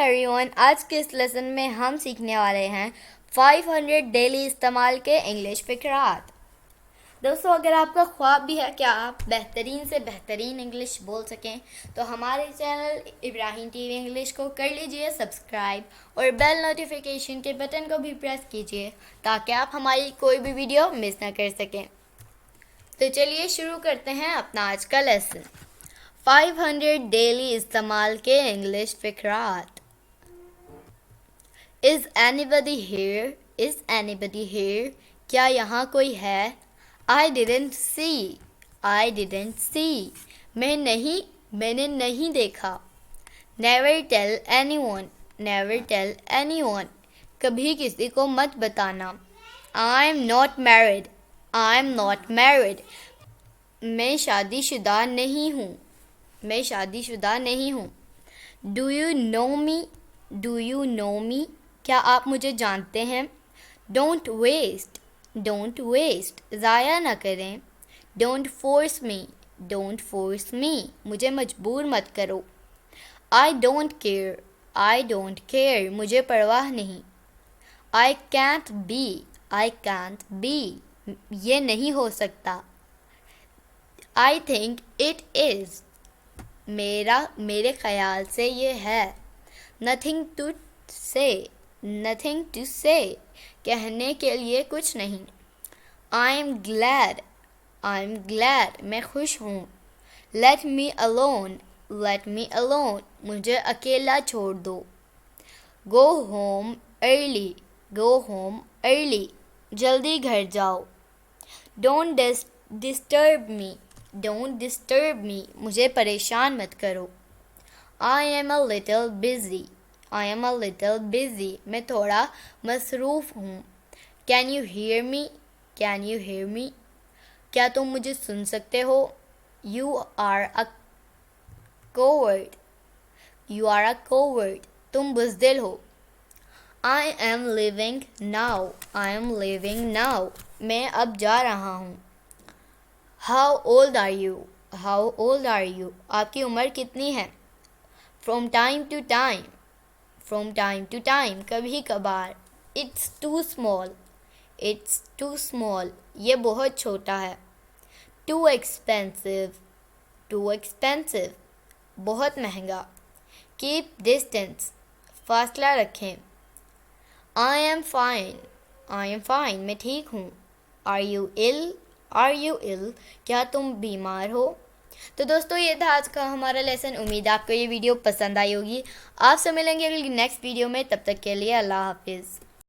Everyone, आज के इस लेसन में हम सीखने वाले हैं 500 डेली इस्तेमाल के इंग्लिश फ़िक्रात। दोस्तों, अगर आपका ख्वाब भी है कि आप बेहतरीन से बेहतरीन इंग्लिश बोल सकें तो हमारे चैनल इब्राहिम टीवी इंग्लिश को कर लीजिए सब्सक्राइब और बेल नोटिफिकेशन के बटन को भी प्रेस कीजिए ताकि आप हमारी कोई भी वीडियो मिस ना कर सकें। तो चलिए शुरू करते हैं अपना आज का लेसन। 500 डेली इस्तेमाल के English फ़िक्रात। Is anybody here? Is anybody here? क्या यहाँ कोई है? I didn't see. I didn't see. मैंने नहीं देखा. Never tell anyone. Never tell anyone. कभी किसी को मत बताना. I'm not married. I'm not married. मैं शादीशुदा नहीं हूँ. मैं शादीशुदा नहीं हूँ. Do you know me? Do you know me? क्या आप मुझे जानते हैं? Don't waste. Don't waste. ज़ाया ना करें. Don't force me. Don't force me. मुझे मजबूर मत करो. I don't care. I don't care. मुझे परवाह नहीं. I can't be. I can't be. ये नहीं हो सकता. I think it is. मेरे ख्याल से ये है. Nothing to say. Nothing to say. कहने के लिए कुछ नहीं. I'm glad. I'm glad. मैं खुश हूँ. Let me alone. Let me alone. मुझे अकेला छोड़ दो. Go home early. Go home early. जल्दी घर जाओ. Don't disturb me. Don't disturb me. मुझे परेशान मत करो. I am a little busy. I am a little busy. मैं थोड़ा मसरूफ़ हूँ. Can you hear me? Can you hear me? क्या तुम मुझे सुन सकते हो? You are a coward. You are a coward. तुम बुज़दिल हो. I am leaving now. I am leaving now. मैं अब जा रहा हूँ. How old are you? How old are you? आपकी उम्र कितनी है? From time to time. From time to time. कभी कभार. It's too small. It's too small. ये बहुत छोटा है. Too expensive. Too expensive. बहुत महंगा. Keep distance. फासला रखें. I am fine. I am fine. मैं ठीक हूँ. Are you ill? Are you ill? क्या तुम बीमार हो? तो दोस्तों, ये था आज का हमारा लेसन. उम्मीद है आपको ये वीडियो पसंद आई होगी. आपसे मिलेंगे अगली नेक्स्ट वीडियो में. तब तक के लिए अल्लाह हाफिज़.